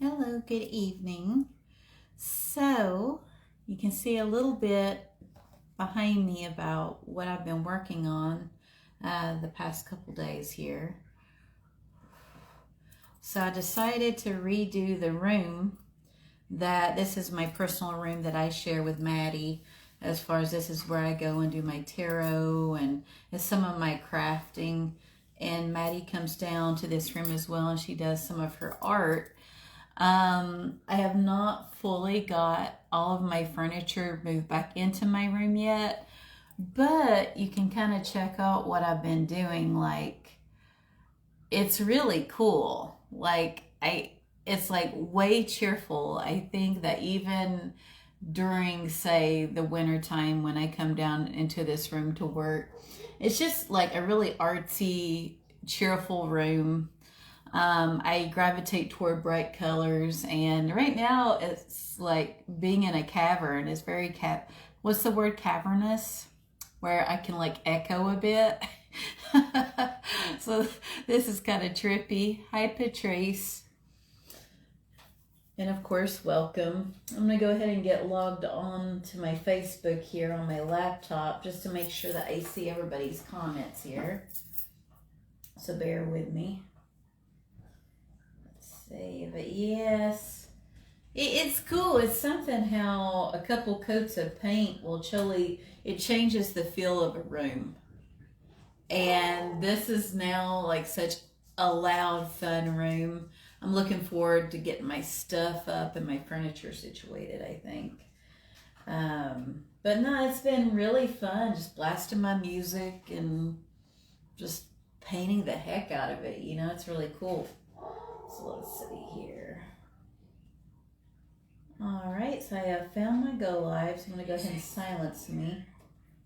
Hello, good evening. So, you can see a little bit behind me about what I've been working on the past couple days here. So, I decided to redo the room this is my personal room that I share with Maddie. As far as this is where I go and do my tarot and some of my crafting. And Maddie comes down to this room as well and she does some of her art. I have not fully got all of my furniture moved back into my room yet, but you can kind of check out what I've been doing. Like, it's really cool. It's like way cheerful. I think that even during, say, the winter time when I come down into this room to work, it's just like a really artsy, cheerful room. I gravitate toward bright colors, and right now it's like being in a cavern. It's very what's the word, cavernous, where I can like echo a bit. So this is kind of trippy. Hi, Patrice. And of course, welcome. I'm gonna go ahead and get logged on to my Facebook here on my laptop just to make sure that I see everybody's comments here. So bear with me. But yes, it's cool. It's something how a couple coats of paint will it changes the feel of a room. And this is now like such a loud, fun room. I'm looking forward to getting my stuff up and my furniture situated, I think. But no, it's been really fun just blasting my music and just painting the heck out of it. You know, it's really cool. So let's see here. All right, so I have found my go live. So I'm going to go ahead and silence me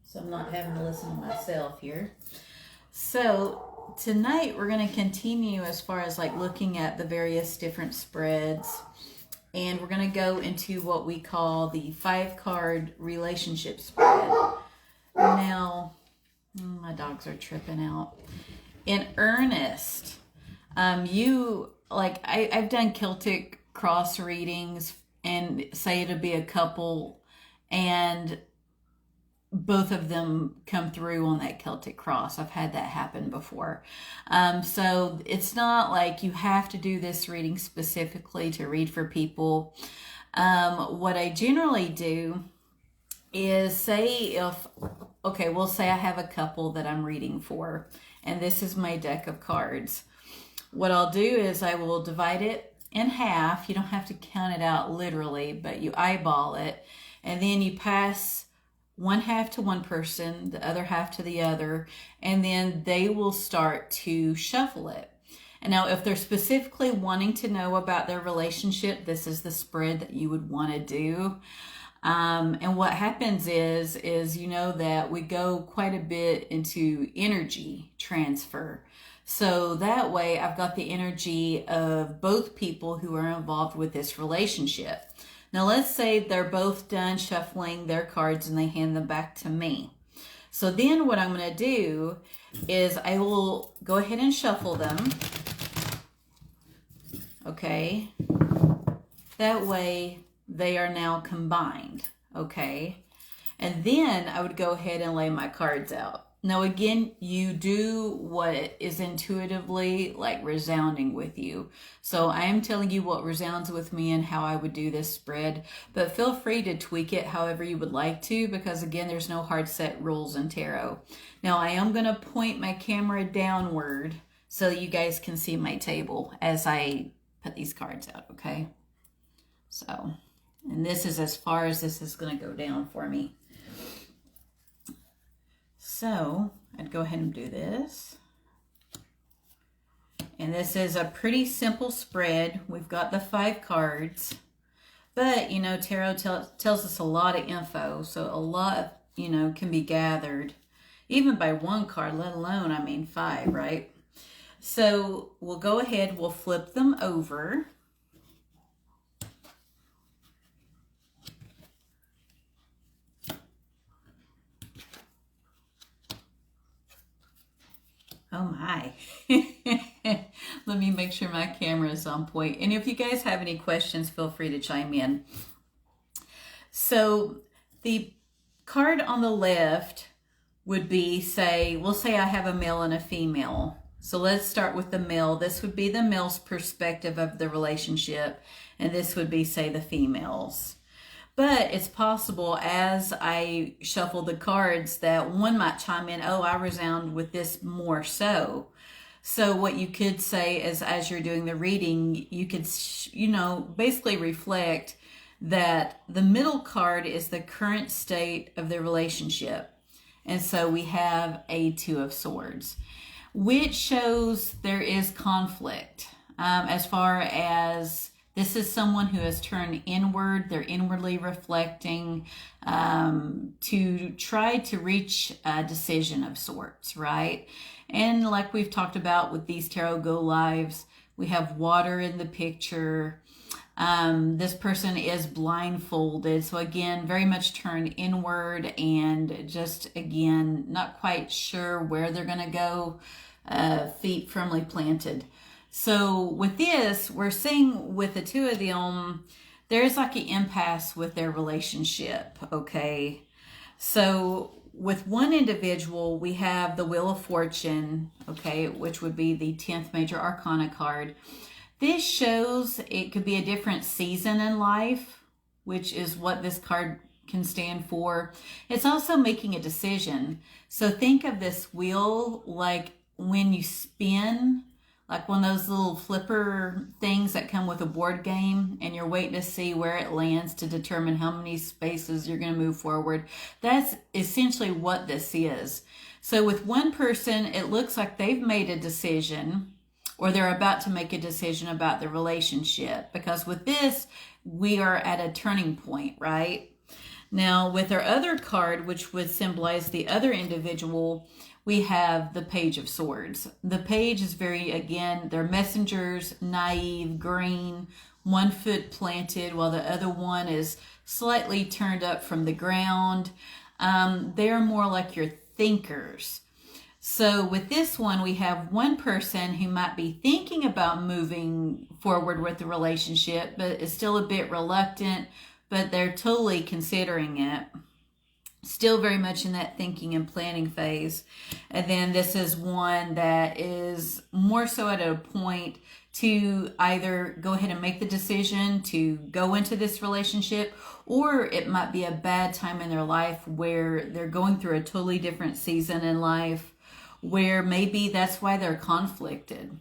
so I'm not having to listen to myself here. So tonight we're going to continue as far as like looking at the various different spreads. And we're going to go into what we call the 5-card relationship spread. Now, my dogs are tripping out. In earnest, I've done Celtic cross readings and say it'll be a couple and both of them come through on that Celtic cross. I've had that happen before. So it's not like you have to do this reading specifically to read for people. What I generally do is we'll say I have a couple that I'm reading for, and this is my deck of cards. What I'll do is I will divide it in half. You don't have to count it out literally, but you eyeball it, and then you pass one half to one person, the other half to the other, and then they will start to shuffle it. And now if they're specifically wanting to know about their relationship, this is the spread that you would want to do. And what happens is you know that we go quite a bit into energy transfer. So that way I've got the energy of both people who are involved with this relationship. Now let's say they're both done shuffling their cards and they hand them back to me. So then what I'm going to do is I will go ahead and shuffle them. Okay. That way they are now combined. Okay. And then I would go ahead and lay my cards out. Now, again, you do what is intuitively like resounding with you. So I am telling you what resounds with me and how I would do this spread, but feel free to tweak it however you would like to, because again, there's no hard set rules in tarot. Now, I am going to point my camera downward so you guys can see my table as I put these cards out, okay? So, and this is as far as this is going to go down for me. So I'd go ahead and do this. And this is a pretty simple spread. We've got the 5 cards, but you know, tarot tells us a lot of info. So a lot, can be gathered even by 1 card, let alone, 5, right? So we'll go ahead, we'll flip them over. Oh my. Let me make sure my camera is on point. And if you guys have any questions, feel free to chime in. So the card on the left would be, we'll say I have a male and a female. So let's start with the male. This would be the male's perspective of the relationship, and this would be, say, the female's. But it's possible as I shuffle the cards that one might chime in, oh, I resound with this more so. So what you could say is, as you're doing the reading, you could, basically reflect that the middle card is the current state of the relationship. And so we have a Two of Swords, which shows there is conflict as far as this is someone who has turned inward. They're inwardly reflecting to try to reach a decision of sorts, right? And like we've talked about with these Tarot Go Lives, we have water in the picture. This person is blindfolded. So again, very much turned inward and just, again, not quite sure where they're going to go, feet firmly planted. So with this, we're seeing with the two of them, there's like an impasse with their relationship, okay? So with one individual, we have the Wheel of Fortune, okay, which would be the 10th Major Arcana card. This shows it could be a different season in life, which is what this card can stand for. It's also making a decision. So think of this wheel like when you spin, like one of those little flipper things that come with a board game, and you're waiting to see where it lands to determine how many spaces you're going to move forward. That's essentially what this is. So with one person, it looks like they've made a decision, or they're about to make a decision about the relationship, because with this, we are at a turning point, right? Now, with our other card, which would symbolize the other individual, we have the Page of Swords. The page is very, again, they're messengers, naive, green, 1 foot planted, while the other one is slightly turned up from the ground. They're more like your thinkers. So with this one, we have one person who might be thinking about moving forward with the relationship, but is still a bit reluctant, but they're totally considering it. Still very much in that thinking and planning phase. And then this is one that is more so at a point to either go ahead and make the decision to go into this relationship, or it might be a bad time in their life where they're going through a totally different season in life, where maybe that's why they're conflicted.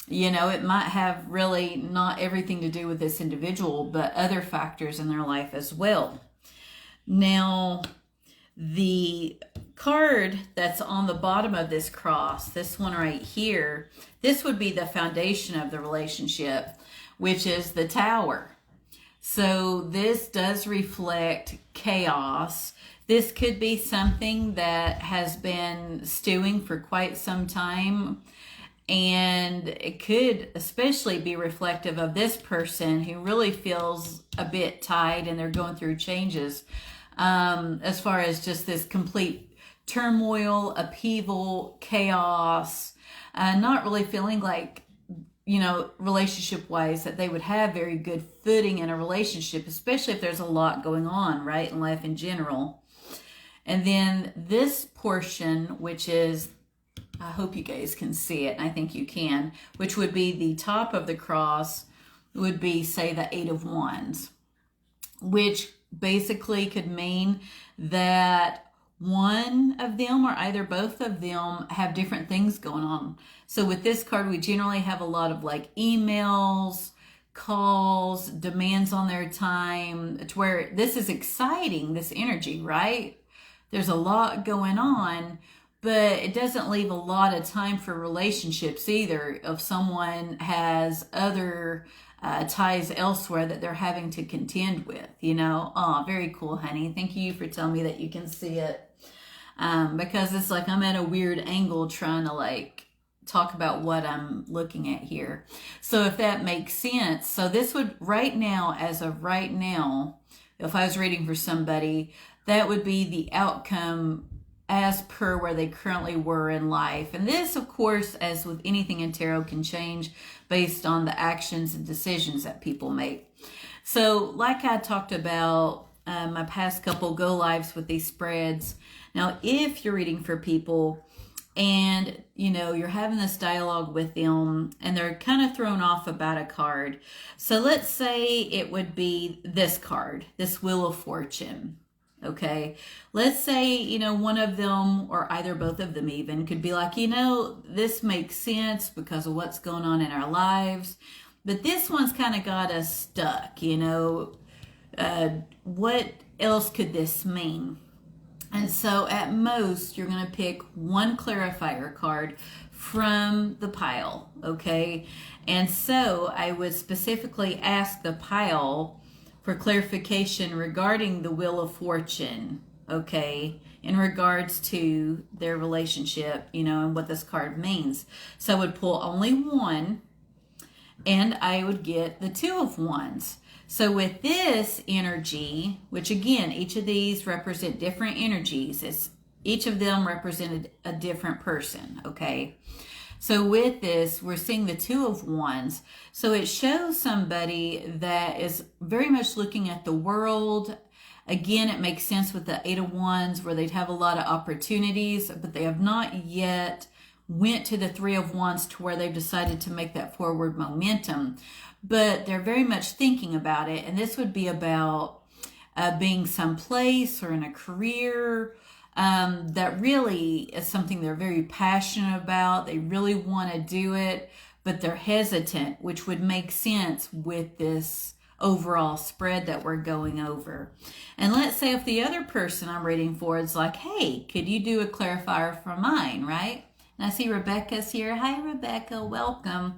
You know, it might have really not everything to do with this individual, but other factors in their life as well. Now, the card that's on the bottom of this cross, this one right here, this would be the foundation of the relationship, which is the Tower. So this does reflect chaos. This could be something that has been stewing for quite some time, and it could especially be reflective of this person who really feels a bit tied and they're going through changes. As far as just this complete turmoil, upheaval, chaos, not really feeling like, relationship-wise, that they would have very good footing in a relationship, especially if there's a lot going on, right, in life in general. And then this portion, which is, I hope you guys can see it, and I think you can, which would be the top of the cross, would be, say, the Eight of Wands, which basically could mean that one of them or either both of them have different things going on. So with this card, we generally have a lot of like emails, calls, demands on their time, to where this is exciting, this energy, right? There's a lot going on, but it doesn't leave a lot of time for relationships either. If someone has other ties elsewhere that they're having to contend with, Oh, very cool, honey. Thank you for telling me that you can see it. Because it's like I'm at a weird angle trying to talk about what I'm looking at here. So if that makes sense. So this would as of right now, if I was reading for somebody, that would be the outcome as per where they currently were in life. And this, of course, as with anything in tarot, can change based on the actions and decisions that people make. So like I talked about my past couple go lives with these spreads. Now, if you're reading for people and you're having this dialogue with them and they're kind of thrown off about a card. So let's say it would be this card, this Wheel of Fortune. Okay, let's say, one of them or either both of them even could be like, this makes sense because of what's going on in our lives, but this one's kind of got us stuck, what else could this mean? And so at most, you're going to pick one clarifier card from the pile, okay? And so I would specifically ask the pile for clarification regarding the Wheel of Fortune, okay, in regards to their relationship, and what this card means. So I would pull only one, and I would get the Two of Wands. So with this energy, which again, each of these represent different energies, each of them represented a different person, okay? So with this, we're seeing the Two of Wands. So it shows somebody that is very much looking at the world. Again, it makes sense with the Eight of Wands where they'd have a lot of opportunities, but they have not yet went to the Three of Wands to where they've decided to make that forward momentum. But they're very much thinking about it. And this would be about being someplace or in a career that really is something they're very passionate about. They really want to do it, but they're hesitant, which would make sense with this overall spread that we're going over. And let's say if the other person I'm reading for is like, hey, could you do a clarifier for mine, right? And I see Rebecca's here. Hi, Rebecca. Welcome.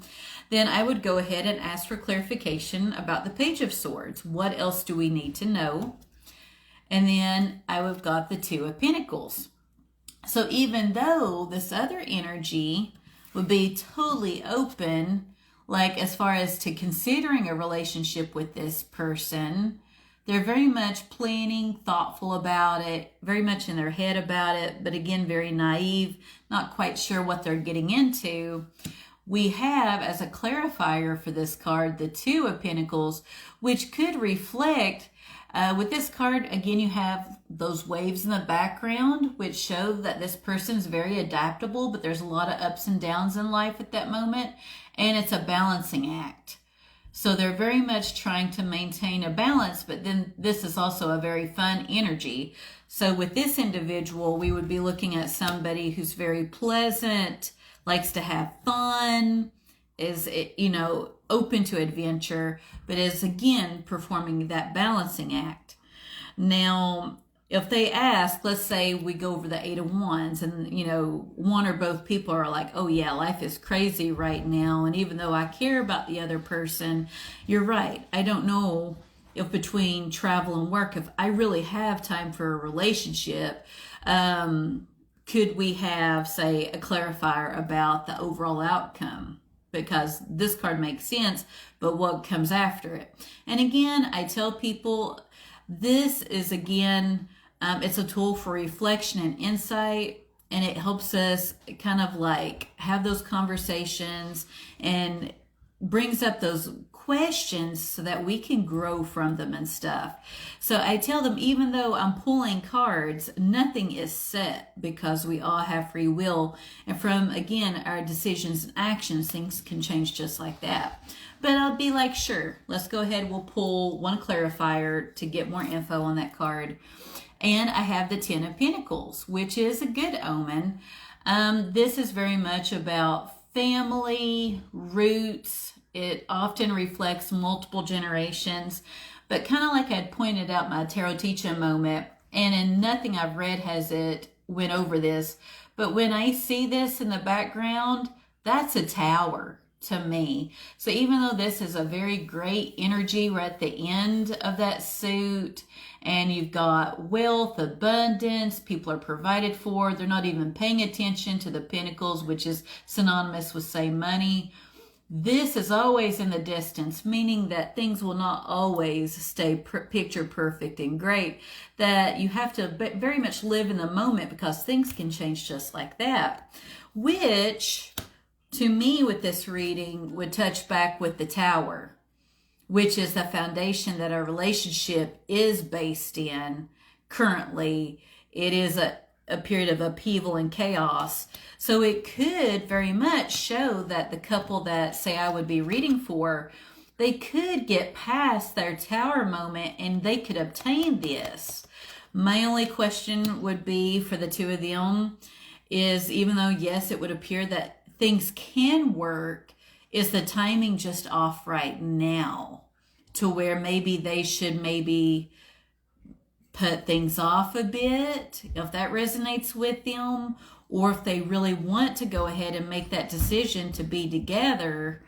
Then I would go ahead and ask for clarification about the Page of Swords. What else do we need to know? And then I would have got the Two of Pentacles. So even though this other energy would be totally open, like as far as to considering a relationship with this person, they're very much planning, thoughtful about it, very much in their head about it, but again, very naive, not quite sure what they're getting into. We have, as a clarifier for this card, the Two of Pentacles, which could reflect, with this card, again, you have those waves in the background, which show that this person is very adaptable, but there's a lot of ups and downs in life at that moment, and it's a balancing act. So they're very much trying to maintain a balance, but then this is also a very fun energy. So with this individual, we would be looking at somebody who's very pleasant, likes to have fun, is, open to adventure, but is again performing that balancing act. Now, if they ask, let's say we go over the Eight of Wands and, one or both people are like, oh yeah, life is crazy right now. And even though I care about the other person, you're right. I don't know if between travel and work, if I really have time for a relationship, could we have, say, a clarifier about the overall outcome? Because this card makes sense, but what comes after it? And again, I tell people this is, again, it's a tool for reflection and insight, and it helps us kind of like have those conversations and brings up those questions so that we can grow from them and stuff. So I tell them, even though I'm pulling cards, nothing is set because we all have free will. And from, again, our decisions and actions, things can change just like that. But I'll be like, sure, let's go ahead. We'll pull one clarifier to get more info on that card. And I have the Ten of Pentacles, which is a good omen. This is very much about family, roots. It often reflects multiple generations, but kind of like I'd pointed out my tarot teaching moment, and in nothing I've read has it went over this, but when I see this in the background, that's a tower to me. So even though this is a very great energy, we're at the end of that suit, and you've got wealth, abundance, people are provided for, they're not even paying attention to the pentacles, which is synonymous with, say, money. this is always in the distance, meaning that things will not always stay picture perfect and great, that you have to very much live in the moment because things can change just like that, which to me with this reading would touch back with the Tower, which is the foundation that our relationship is based in currently. It is a period of upheaval and chaos. So it could very much show that the couple that, say, I would be reading for, they could get past their Tower moment and they could obtain this. My only question would be for the two of them is, even though, yes, it would appear that things can work, is the timing just off right now to where maybe they should maybe put things off a bit, if that resonates with them, or if they really want to go ahead and make that decision to be together.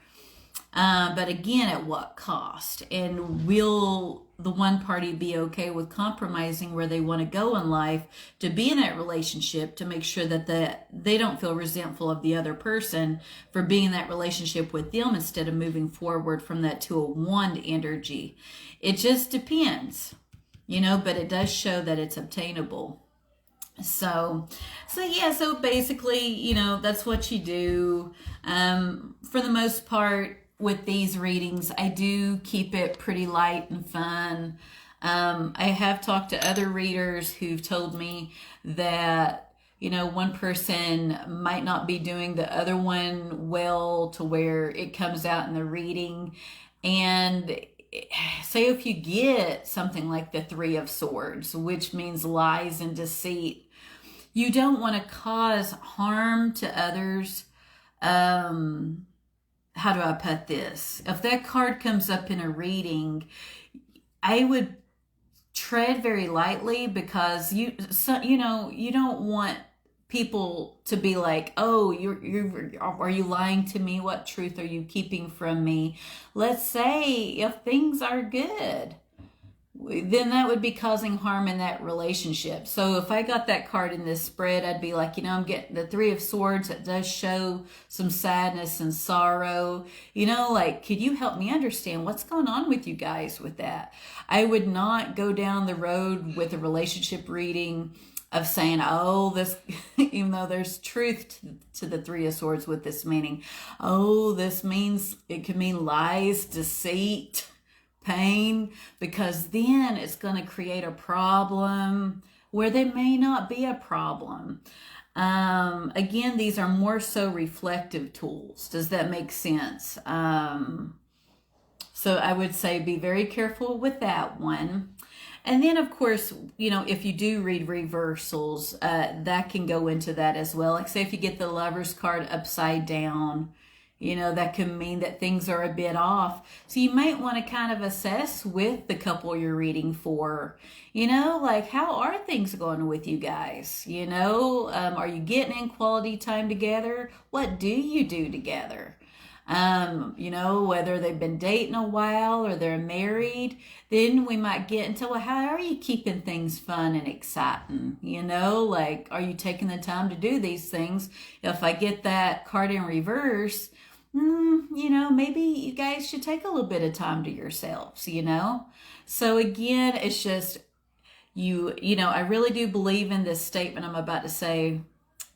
But again, at what cost? And will the one party be okay with compromising where they want to go in life to be in that relationship, to make sure that they don't feel resentful of the other person for being in that relationship with them instead of moving forward from that Two of Wands energy? It just depends, but it does show that it's obtainable. So basically, that's what you do. For the most part, with these readings, I do keep it pretty light and fun. I have talked to other readers who've told me that, one person might not be doing the other one well to where it comes out in the reading. And say if you get something like the Three of Swords, which means lies and deceit, you don't want to cause harm to others. How do I put this? If that card comes up in a reading, I would tread very lightly, because you don't want people to be like, oh, are you lying to me? What truth are you keeping from me? Let's say if things are good, then that would be causing harm in that relationship. So if I got that card in this spread, I'd be like, I'm getting the Three of Swords. That does show some sadness and sorrow. Could you help me understand what's going on with you guys with that? I would not go down the road with a relationship reading of saying, oh, this, even though there's truth to the Three of Swords with this meaning, oh, this means, it could mean lies, deceit, pain, because then it's going to create a problem where there may not be a problem. Again, these are more so reflective tools. Does that make sense? So I would say be very careful with that one. And then, of course, if you do read reversals, that can go into that as well. Like, say if you get the Lover's card upside down, that can mean that things are a bit off. So you might want to kind of assess with the couple you're reading for, how are things going with you guys? Are you getting in quality time together? What do you do together? Whether they've been dating a while or they're married, then we might get into, well, how are you keeping things fun and exciting? Are you taking the time to do these things? If I get that card in reverse, maybe you guys should take a little bit of time to yourselves, So again, it's just, I really do believe in this statement I'm about to say.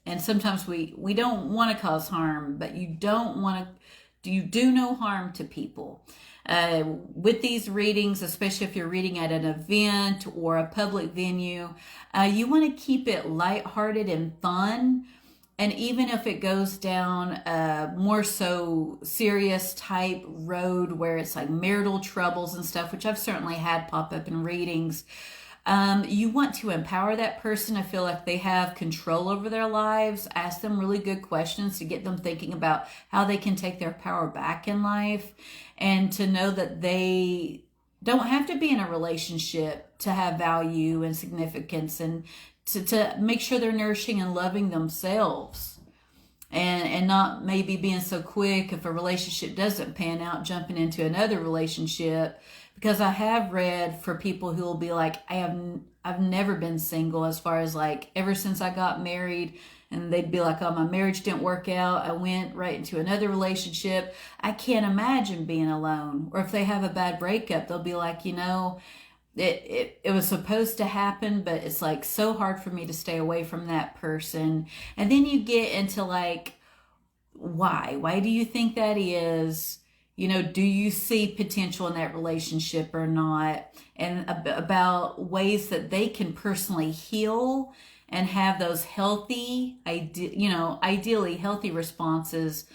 And sometimes we don't want to cause harm, but you do no harm to people. With these readings, especially if you're reading at an event or a public venue, you want to keep it lighthearted and fun. And even if it goes down a more so serious type road where it's like marital troubles and stuff, which I've certainly had pop up in readings, you want to empower that person to feel like they have control over their lives. Ask them really good questions to get them thinking about how they can take their power back in life, and to know that they don't have to be in a relationship to have value and significance, and to make sure they're nourishing and loving themselves, and not maybe being so quick if a relationship doesn't pan out, jumping into another relationship. Because I have read for people who will be like, I've never been single, as far as like ever since I got married, and they'd be like, oh, my marriage didn't work out, I went right into another relationship, I can't imagine being alone. Or if they have a bad breakup, they'll be like, it was supposed to happen, but it's like so hard for me to stay away from that person. And then you get into like, why do you think that is? Do you see potential in that relationship or not? And about ways that they can personally heal and have those healthy, ideally healthy responses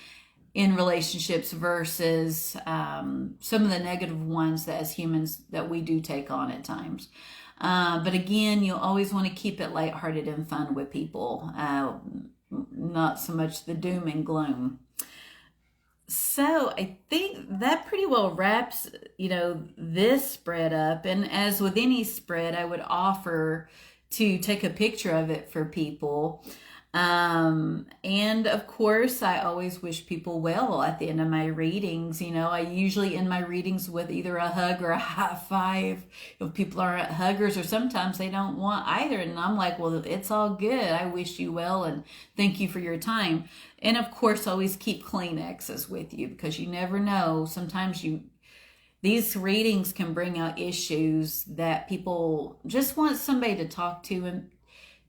in relationships versus some of the negative ones that as humans that we do take on at times. But again, you'll always want to keep it lighthearted and fun with people, not so much the doom and gloom. So I think that pretty well wraps, this spread up. And as with any spread, I would offer to take a picture of it for people. And of course, I always wish people well at the end of my readings. I usually end my readings with either a hug or a high five. If people aren't huggers, or sometimes they don't want either. And I'm like, well, it's all good. I wish you well and thank you for your time. And of course, always keep Kleenexes with you, because you never know. Sometimes these readings can bring out issues that people just want somebody to talk to and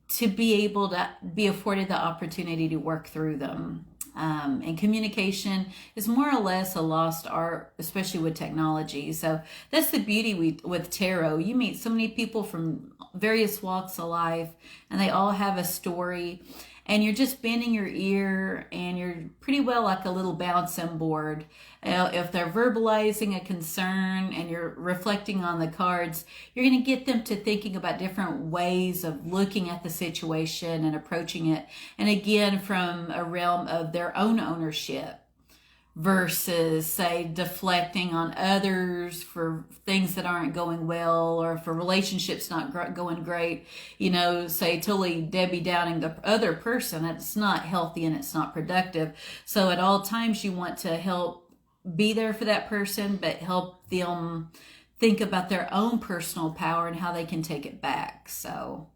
to be able to be afforded the opportunity to work through them. And communication is more or less a lost art, especially with technology. So that's the beauty with tarot. You meet so many people from various walks of life, and they all have a story. And you're just bending your ear, and you're pretty well like a little bouncing board. If they're verbalizing a concern and you're reflecting on the cards, you're going to get them to thinking about different ways of looking at the situation and approaching it. And again, from a realm of their own ownership versus, say, deflecting on others for things that aren't going well, or for relationships not going great, say totally Debbie Downing the other person. That's not healthy and it's not productive. So at all times you want to help be there for that person, but help them think about their own personal power and how they can take it back. So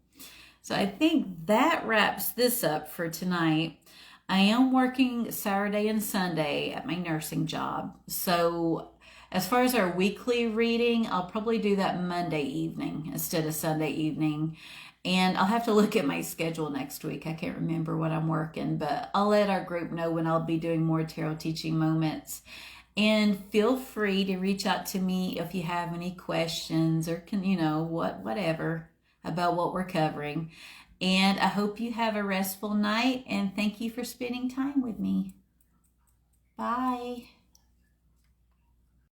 I think that wraps this up for tonight. I am working Saturday and Sunday at my nursing job. So as far as our weekly reading, I'll probably do that Monday evening instead of Sunday evening. And I'll have to look at my schedule next week. I can't remember what I'm working, but I'll let our group know when I'll be doing more tarot teaching moments. And feel free to reach out to me if you have any questions or whatever about what we're covering. And I hope you have a restful night, and thank you for spending time with me. Bye.